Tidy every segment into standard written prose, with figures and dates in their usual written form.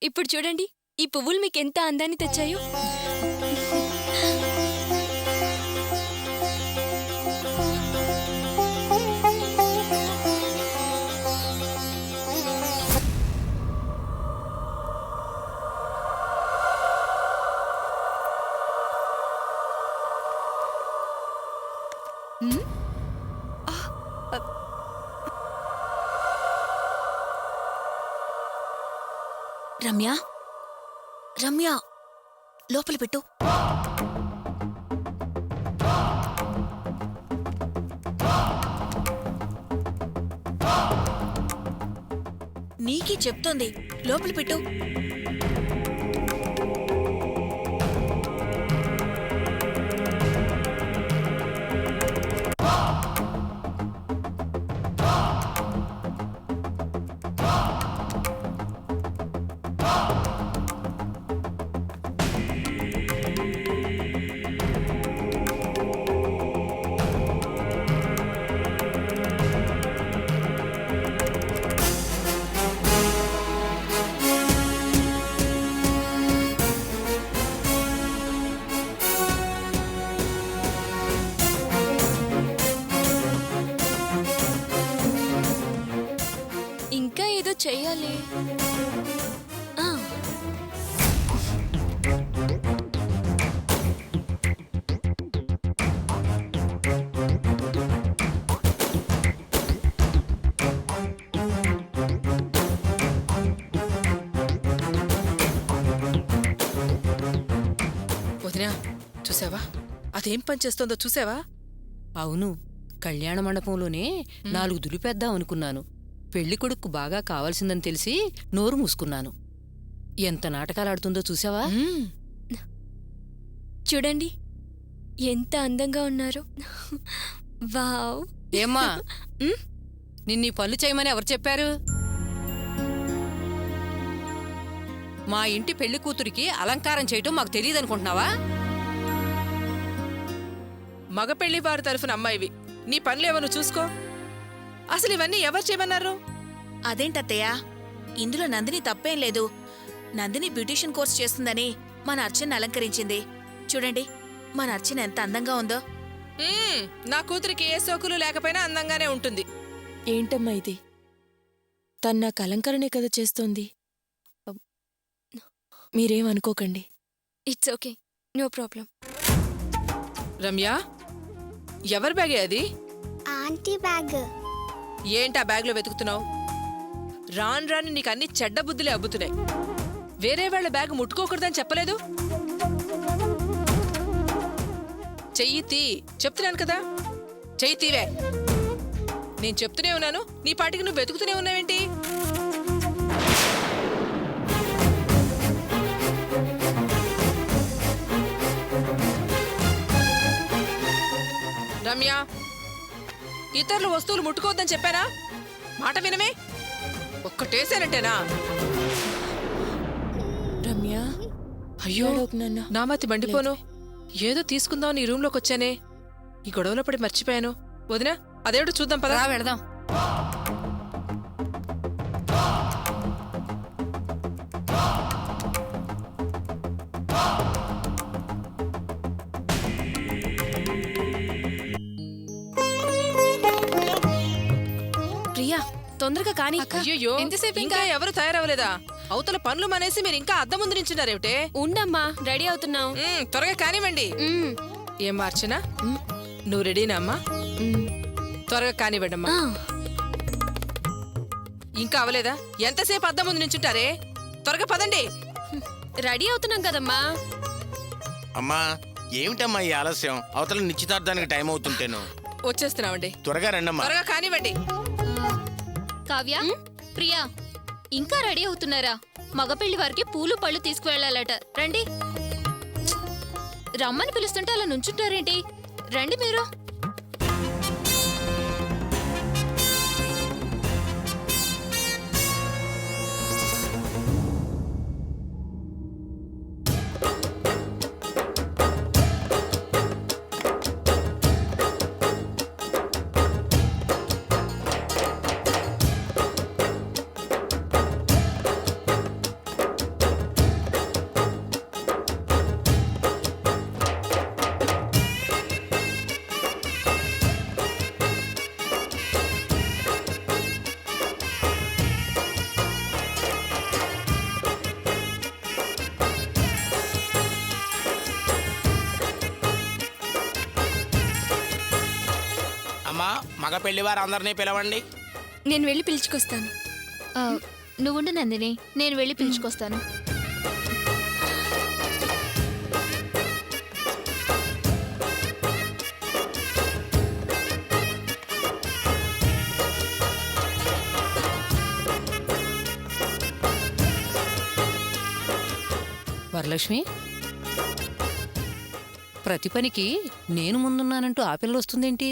ఇప్పుడు చూడండి, ఈ పువ్వులు మీకెంత అందాన్ని తెచ్చాయో. రమ్య, రమ్య, లోపల పెట్టు. నీకీ చెప్తోంది, లోపల పెట్టు. ఇంకా ఏదో చెయ్యాలి. ఆ, వదినా, చూసావా అదేం పని చేస్తోందో చూసావా? అవును, కళ్యాణ మండపంలోనే 4 దులిపేద్దాం అనుకున్నాను. పెళ్లి కొడుక్కు బాగా కావాల్సిందని తెలిసి నోరు మూసుకున్నాను. ఎంత నాటకాలాడుతుందో చూసావా? చూడండి ఎంత అందంగా ఉన్నారు. వావ్. ఏమ్మా, నిన్నీ పనులు చేయమని ఎవరు చెప్పారు? మా ఇంటి పెళ్లి కూతురికి అలంకారం చేయటం మాకు తెలియదనుకుంటున్నావా? మగ పెళ్లి వారి తరఫున అమ్మాయివి, నీ పనులేవో నువ్వు చూసుకో. అసలు ఇవన్నీ ఎవరు చేయమన్నారు? అదేంటత్తయ్యా, ఇందులో నందిని తప్పేం లేదు. నందిని బ్యూటీషియన్ కోర్స్ చేస్తుందని మన అర్చన అలంకరించింది. చూడండి మన అర్చన ఎంత అందంగా ఉందో. నా కూతురికి ఏ సోకులు లేకపోయినా అందంగానే ఉంటుంది. ఏంటమ్మా ఇది? తను నాకు అలంకరణే కదా చేస్తోంది. మీరేమనుకోకండి. It's okay, no problem. Ramya, ఎవరి బ్యాగే అది? Aunty bag. ఏంటా బ్యాగ్లో వెతుకుతున్నావు? రాను రాను నీకు అన్ని చెడ్డ బుద్ధులే అబ్బుతున్నాయి. వేరే వాళ్ళ బ్యాగ్ ముట్టుకోకూడదని చెప్పలేదు? చెయ్యి తీ, చెప్తున్నాను కదా, చెయ్యి తీవే. నేను చెప్తూనే ఉన్నాను, నీ పాటికి నువ్వు వెతుకుతూనే ఉన్నావేంటి? రమ్య, ఇతరుల వస్తువులు ముట్టుకోవద్దని చెప్పానా? మాట వినమే, ఒక్కటేసానంటేనా? రమ్య, అయ్యో, ఏడవకు నాన్న. నామతి మండిపోను. ఏదో తీసుకుందాం నీ రూంలోకి వచ్చానే, ఈ గొడవలో పడి మర్చిపోయాను. వదినా, అదేమిటో చూద్దాం పదా. రా వెళదాం. ప్రియా, తొందరగా కానీ. అయ్యో, ఎంతసేపు ఇంకా ఎవరు తయారవ్వలేదా? అవతల పనులు మానేసి మీరు ఇంకా అద్దం ముందు నించున్నారేమిటే? ఉండమ్మా, రెడీ అవుతున్నావు. త్వరగా కానివ్వండి. ఏం మార్చనా, నువ్వు రెడీనా అమ్మా? త్వరగా కానివ్వండమ్మా. ఇంకా అవలేదా? ఎంతసేపు అద్దం ముందు నించుంటారే? త్వరగా పదండి. రెడీ అవుతున్నాం కదమ్మా. అమ్మా, ఏమిటమ్మా ఈ ఆలస్యం? అవతల నిశ్చితార్థానికి టైం అవుతుంటేను. వచ్చేస్తున్నామండి, త్వరగా రండమ్మా. త్వరగా కానివ్వండి. కావ్య, ప్రియా, ఇంకా రెడీ అవుతున్నారా? మగపెళ్లి వారికి పూలు పళ్ళు తీసుకువెళ్లాలట. రండి. రమ్మని పిలుస్తుంటే అలా నుంచుంటారేంటి? రండి మీరు. మగ పెళ్లి వారు అందరినీ పిలవండి. నేను వెళ్ళి పిలుచుకొస్తాను. ఆ, నువ్వుండు నందిని, నేను వెళ్ళి పిలుచుకొస్తాను. వరలక్ష్మి, ప్రతి పనికి నేను ముందున్నానంటూ ఆ పిల్ల వస్తుందేంటి?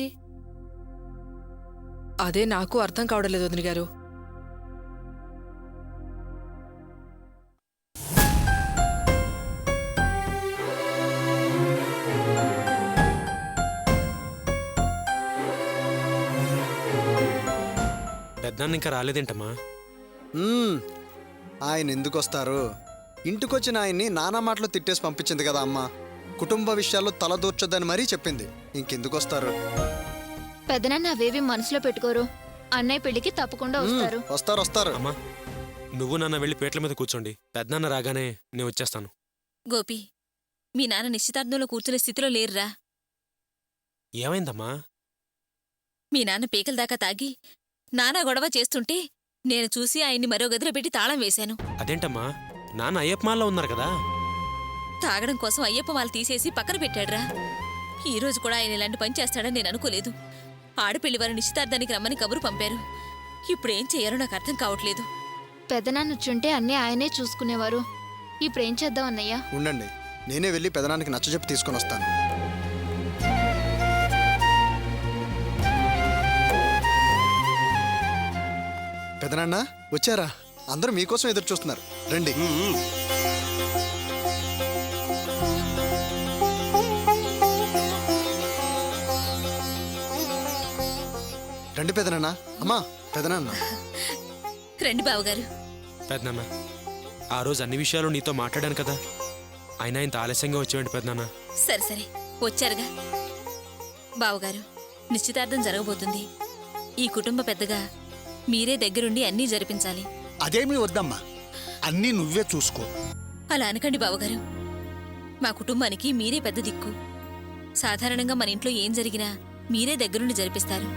అదే నాకు అర్థం కావడం లేదు వదిన గారు. పెద్దనాన్న ఇంకా రాలేదేంటమ్మా? ఆయన ఎందుకు వస్తారు? ఇంటికొచ్చిన ఆయన్ని నానా మాటలు తిట్టేసి పంపించింది కదా అమ్మ. కుటుంబ విషయాల్లో తలదూర్చొద్దని మరీ చెప్పింది. ఇంకెందుకు వస్తారు? పెద్దనాన్న అవేవి మనసులో పెట్టుకోరు. అన్నయ్య పెళ్లికి తప్పకుండా వస్తారు. వస్తారు వస్తారు. అమ్మా, నువ్వు నాన్న వెళ్ళి పేట్ల మీద కూర్చోండి. పెద్దనాన్న రాగానే నేను వచ్చేస్తాను. గోపి, మీ నాన్న నిశ్చితార్థంలో కూర్చునే స్థితిలో లేరురా. ఏమైందమ్మా? మీ నాన్న పీకల దాకా తాగి నానా గొడవ చేస్తుంటే నేను చూసి ఆయన్ని మరో గదిలో పెట్టి తాళం వేశాను. అదేంటమ్మా, నాన్న అయ్యప్పమాల్లో ఉన్నారు కదా. తాగడం కోసం అయ్యప్ప మాల తీసేసి పక్కన పెట్టాడ్రా. ఈ రోజు కూడా ఆయన ఇలాంటి పని చేస్తాడని నేను అనుకోలేదు. ఆడపిల్లి వారు నిశ్చితార్థానికి రమ్మని కబురు పంపారు. ఇప్పుడేం చేయాలో నాకు అర్థం కావట్లేదు. పెద్దనాన్న వచ్చుంటే అన్నీ ఆయనే చూసుకునేవారు. ఇప్పుడేం చేద్దాం అన్నయ్య? ఉండండి, నేనే వెళ్ళి పెదనానికి నచ్చజెప్పి తీసుకొని వస్తాను. పెదనాన్న వచ్చారా? అందరూ మీకోసం ఎదురు చూస్తున్నారు. రండి. రండి పెదనాన్న. అమ్మా, పెదనాన్న. రండి బావగారు. పెద్దనాన్న, ఆ రోజు అన్ని విషయాలు నీతో మాట్లాడాను కదా. అయినా ఇంత ఆలస్యంగా వచ్చేవండి పెద్దనాన్న. సరే సరే, వచ్చారుగా. బావగారు, నిశ్చితార్థం జరగబోతుంది. ఈ కుటుంబ పెద్దగా మీరే దగ్గరుండి అన్నీ జరిపించాలి. అదేమీ వద్దమ్మా, అన్నీ నువ్వే చూసుకో. అలా అనకండి బావగారు. మా కుటుంబానికి మీరే పెద్ద దిక్కు. సాధారణంగా మన ఇంట్లో ఏం జరిగినా మీరే దగ్గరుండి జరిపిస్తారు.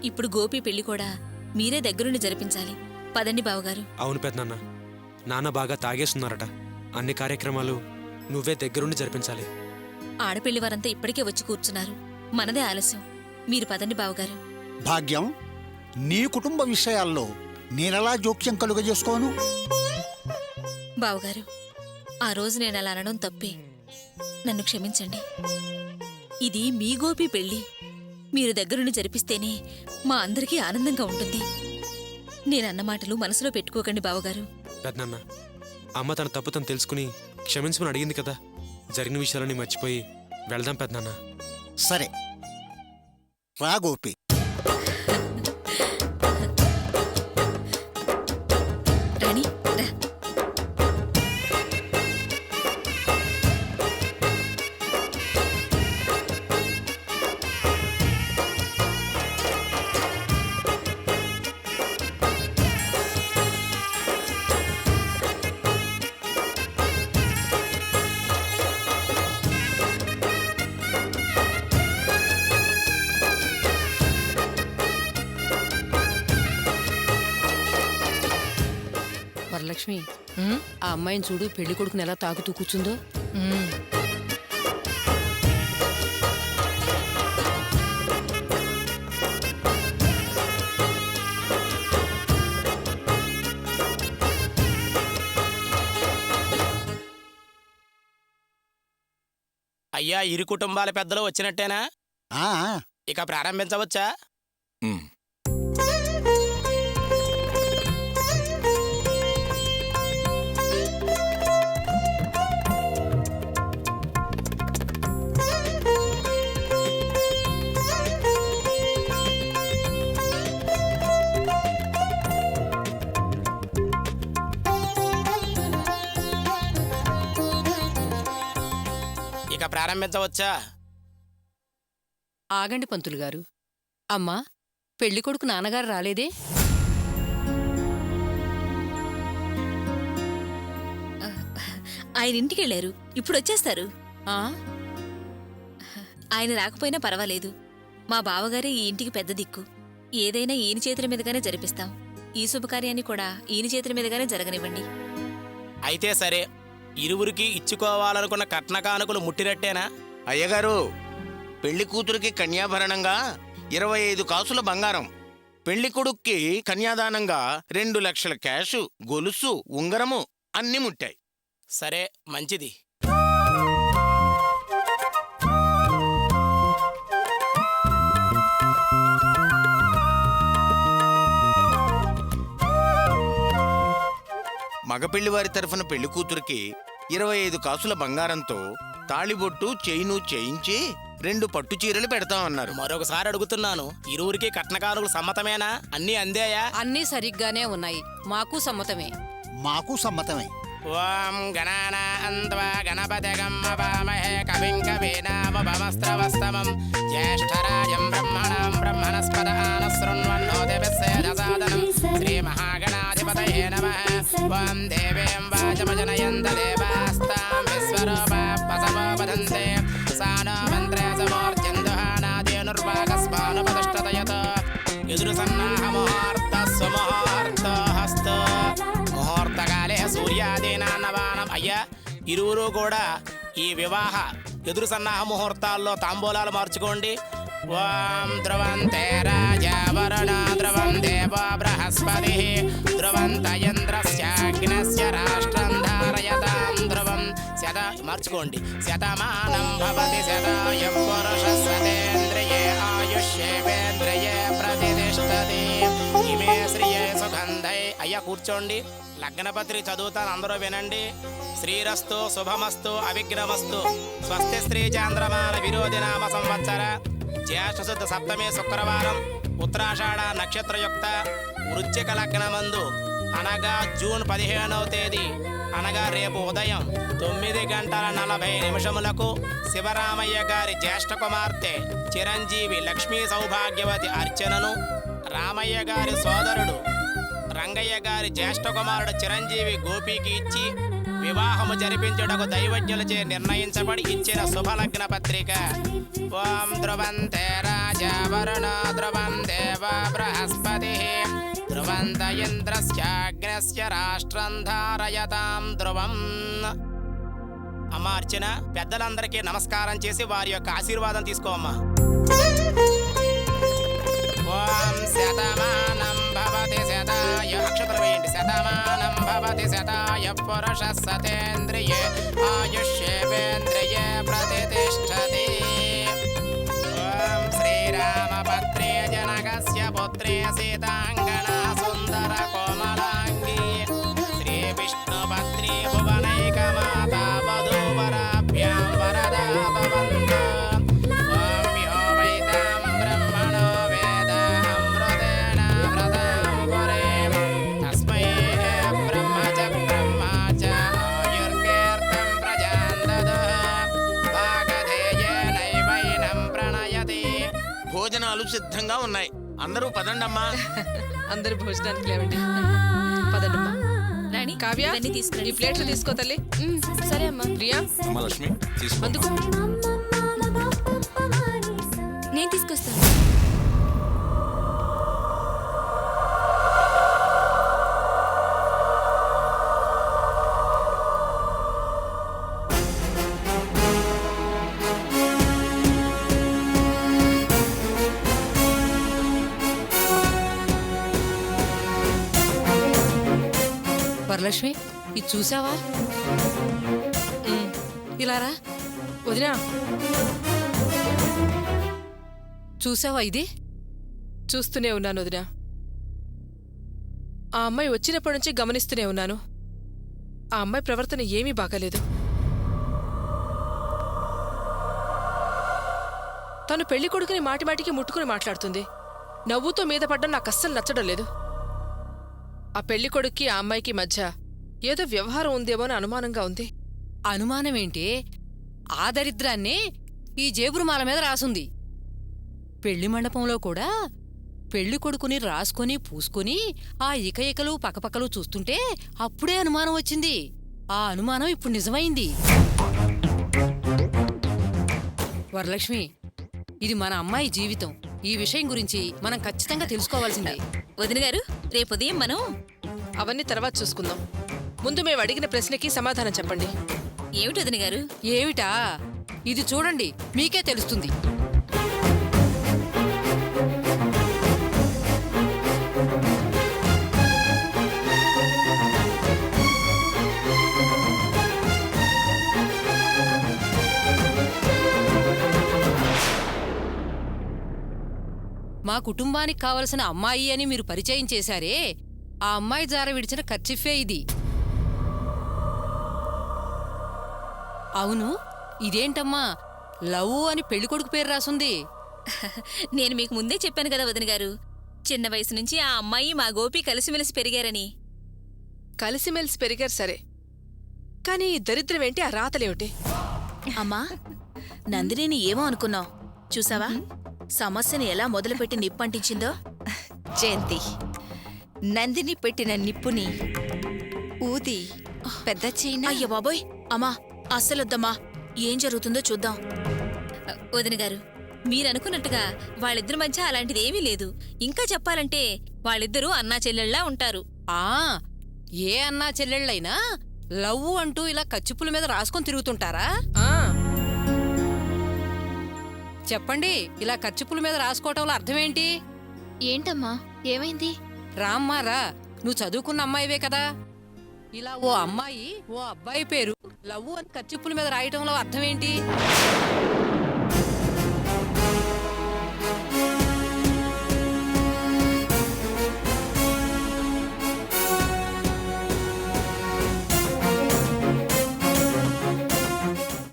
ఇప్పుడు గోపి పెళ్లి కూడా మీరే దగ్గరుండి జరిపించాలి. పదండి బావగారు. అవును పెద్దనాన్న, నాన్న బాగా తాగేస్తున్నారట. అన్ని కార్యక్రమాలు నువ్వే దగ్గరుండి జరిపించాలి. ఆడపిల్లి వారంతా ఇప్పటికే వచ్చి కూర్చున్నారు. మనదే ఆలస్యం. మీరు పదండి బావగారు. భాగ్యం, నీ కుటుంబ విషయాల్లో నేనెలా జోక్యం కలుగజేసుకోను? బావగారు, ఆ రోజు నేను అలా అనడం తప్పే. నన్ను క్షమించండి. ఇది మీ గోపి పెళ్లి. మీరు దగ్గరుండి జరిపిస్తేనే మా అందరికీ ఆనందంగా ఉంటుంది. నేనన్న మాటలు మనసులో పెట్టుకోకండి బావగారు. పెద్దనాన్న, అమ్మ తన తప్పు తను తెలుసుకుని క్షమించమని అడిగింది కదా. జరిగిన విషయాలని మర్చిపోయి వెళ్దాం పెద్దనాన్న. సరే రా గోపి. రాణి, రా. వరలక్ష్మి, ఆ అమ్మాయిని చూడు, పెళ్లి కొడుకుని ఎలా తాగుతూ కూర్చుందో. అయ్యా, ఇరు కుటుంబాల పెద్దలు వచ్చినట్టేనా? ఆ, ఇక ప్రారంభించవచ్చా? ఇక ప్రారంభించవచ్చా? ఆగండి పంతులు గారు. అమ్మా, పెళ్లి కొడుకు నాన్నగారు రాలేదే? ఆయన ఇంటికెళ్లారు. ఇప్పుడు వచ్చేస్తారు. ఆ? ఆయన రాకపోయినా పర్వాలేదు. మా బావగారే ఈ ఇంటికి పెద్ద దిక్కు. ఏదైనా ఈయన చేతుల మీదుగానే జరిపిస్తాం. ఈ శుభకార్యాన్ని కూడా ఈయన చేతుల మీదుగానే జరగనివ్వండి. అయితే సరే, ఇరువురికి ఇచ్చుకోవాలనుకున్న కట్న కానుకలు ముట్టినట్టేనా? అయ్యగారు, పెళ్లి కూతురికి కన్యాభరణంగా 25 కాసుల బంగారం, పెళ్లి కొడుక్కి కన్యాదానంగా 2 లక్షల క్యాషు, గొలుసు, ఉంగరము అన్నీ ముట్టాయి. సరే, మంచిది. మగపెళ్లి వారి తరఫున పెళ్లి కూతురికి 25 కాసుల బంగారంతో తాళిబొట్టు, చైను చేయించి 2 పట్టు చీరలు పెడతామన్నారు. మరొకసారి అడుగుతున్నాను, ఇరువురికి కట్న కానుకలు సమ్మతమేనా? అన్నీ అందాయా? అన్నీ సరిగ్గానే ఉన్నాయి. మాకు సమ్మతమే. మాకు సమ్మతమే. ఓం గణానాన్త్వా గణపతిగం అవామహే కవిం కవీనాముపమస్త్రవస్తమం జ్యేష్ఠరాజం బ్రహ్మణాం బ్రహ్మణస్పద ఆనశృణ్వన్నోతిభిస్సేదసాదనం శ్రీమహాగణాధిపతయే నమః. ఓం దేవీం వాచమజనయంత దేవాస్తాం విశ్వరూపా వదంతే సానో మంత్రే సమోర్జందుహానాదేనుర్వాగస్మానుపతిష్ఠతయతో ఎదురు సన్నాహముహూర్త సుముహూర్త హస్త ముహూర్తకాలే సూర్యాదీనాన్నవానం. అయ్యా, ఇరువురు కూడా ఈ వివాహ ఎదురు సన్నాహ ముహూర్తాల్లో తాంబూలాలు మార్చుకోండి. ఓం ధ్రువంతే రాజా వరుణ ధ్రువం దేవో బృహస్పతి ధ్రువంత ఇంద్రస్యాగ్నస్య రాష్ట్రం ధారయతాం ధ్రువం. మార్చుకోండి. శతమానం భవతి శతాయం పురుషస్వతేంద్రియే ఆయుష్యేవేంద్రియే ప్రతిష్టతి ఇమే శ్రియే సుగంధై. అయ్యా కూర్చోండి, లగ్నపత్రి చదువుతాను, అందరూ వినండి. శ్రీరస్తు శుభమస్తు అవిఘ్నమస్తు. స్వస్తి శ్రీ చాంద్రమాన విరోధి నామ సంవత్సర జ్యేష్ఠశుద్ధ సప్తమి శుక్రవారం ఉత్తరాషాఢ నక్షత్రయుక్త వృశ్చిక లగ్నమందు అనగా జూన్ 15వ తేదీ అనగా రేపు ఉదయం 9:40 శివరామయ్య గారి జ్యేష్ఠ కుమార్తె చిరంజీవి లక్ష్మీ సౌభాగ్యవతి అర్చనను రామయ్య గారి సోదరుడు రంగయ్య గారి జ్యేష్ఠ కుమారుడు చిరంజీవి గోపికి ఇచ్చి వివాహము జరిపించుటకు దైవజ్ఞులచే నిర్ణయించబడి ఇచ్చిన శుభలగ్న పత్రిక. ఓం ధ్రువంతే రాజా వరుణ ధ్రువం దేవ బృహస్పతి ధ్రువంత ఇంద్రస్యాగ్నస్య రాష్ట్రం ధారయతాం ధ్రువం. అమ్మ అర్చన, పెద్దలందరికీ నమస్కారం చేసి వారి యొక్క ఆశీర్వాదం తీసుకోమ్మా. ఓం శతమానం భవతి శతాయ, అక్షతలు వేయండి. శతమానం భవతి శతాయ పురుష సతేంద్రియే ఆయుష్యేవేంద్రియే ప్రతిష్టతి. ఓం శ్రీరామపత్రే జనకస్య పుత్రే సీతాంగనా సుందర కోమలాంగి శ్రీ విష్ణుపత్రి భువనైకమాతా వధూవరాభ్యాం వరదా భవంతు. ఓం యో వైతాం బ్రహ్మణో వేద అమృతేన వ్రతాం పురీం తస్మై బ్రహ్మ చ ఆయుర్కీర్తం ప్రజాం దదః భాగధేయేనైవైనం ప్రణయతి. భోజనాలు సిద్ధంగా ఉన్నాయి, అందరూ పదండమ్మా. అందరు భోజనానికి లేవండి. పదండమ్మా. రాణి, కావ్య, ఇవన్నీ తీసుకురండి. ఈ ప్లేట్లు తీసుకో తల్లి. సరే అమ్మా. ప్రియా, అమ్మ లక్ష్మి తీసుకో. అందుకు నేను తీసుకొస్తాను. వరలక్ష్మి, ఇది చూసావా? ఇలారా. వదినా, చూసావా ఇది? చూస్తూనే ఉన్నాను వదినా. ఆ అమ్మాయి వచ్చినప్పటి నుంచి గమనిస్తూనే ఉన్నాను. ఆ అమ్మాయి ప్రవర్తన ఏమీ బాగాలేదు. తను పెళ్లి కొడుకుని మాటిమాటికి ముట్టుకుని మాట్లాడుతుంది. నవ్వుతో మీద పడ్డం నాకు అస్సలు నచ్చడం లేదు. ఆ పెళ్లి కొడుక్కి ఆ అమ్మాయికి మధ్య ఏదో వ్యవహారం ఉందేమో అని అనుమానంగా ఉంది. అనుమానమేంటి? ఆ దరిద్రాన్నే ఈ జేబురుమాల మీద రాసుంది. పెళ్లి మండపంలో కూడా పెళ్లి కొడుకుని రాసుకొని పూసుకొని ఆ ఇకయికలు పక్కపక్కలు చూస్తుంటే అప్పుడే అనుమానం వచ్చింది. ఆ అనుమానం ఇప్పుడు నిజమైంది. వరలక్ష్మి, ఇది మన అమ్మాయి జీవితం. ఈ విషయం గురించి మనం ఖచ్చితంగా తెలుసుకోవాల్సిందే. వదిన గారు రేపు ఉదయం మనం అవన్నీ తర్వాత చూసుకుందాం. ముందు మేము అడిగిన ప్రశ్నకి సమాధానం చెప్పండి. ఏమిటి వదిన గారు? ఏమిటా? ఇది చూడండి, మీకే తెలుస్తుంది. మా కుటుంబానికి కావలసిన అమ్మాయి అని మీరు పరిచయం చేశారే, ఆ అమ్మాయి జార విడిచిన కర్చిఫే ఇది. అవును, ఇదేంటమ్మా లవ్ అని పెళ్లికొడుకు పేరు రాసుంది? నేను మీకు ముందే చెప్పాను కదా వదిన గారు, చిన్న వయసు నుంచి ఆ అమ్మాయి మా గోపి కలిసిమెలిసి పెరిగారని. కలిసిమెలిసి పెరిగారు సరే, కానీ ఈ దరిద్రం ఏంటి, ఆ రాతలేమిటి? అమ్మా, నందినిని ఏమో అనుకున్నావు చూసావా? సమస్యని ఎలా మొదలుపెట్టి నిప్పంటించిందో. జయంతి, నందిని పెట్టిన నిప్పుని ఊది పెద్ద చైనా. అయ్య బాబోయ్, అమ్మా అస్సలొద్దమ్మా, ఏం జరుగుతుందో చూద్దాం. వదిన గారు, మీరనుకున్నట్టుగా వాళ్ళిద్దరి మధ్య అలాంటిదేమీ లేదు. ఇంకా చెప్పాలంటే వాళ్ళిద్దరూ అన్నా చెల్లెళ్ళలా ఉంటారు. ఆ ఏ అన్నా చెల్లెళ్ళైనా లవ్ అంటూ ఇలా కచ్చిపుల మీద రాసుకొని తిరుగుతుంటారా? ఆ చెప్పండి, ఇలా కచ్చిపుల మీద రాసుకోవటంలో అర్థమేంటి? ఏంటమ్మా, ఏమైంది? రామ్మారా, నువ్వు చదువుకున్న అమ్మాయివే కదా. ఇలా ఓ అమ్మాయి ఓ అబ్బాయి పేరు లవ్ అని కచ్చిపుల మీద రాయటంలో అర్థమేంటి?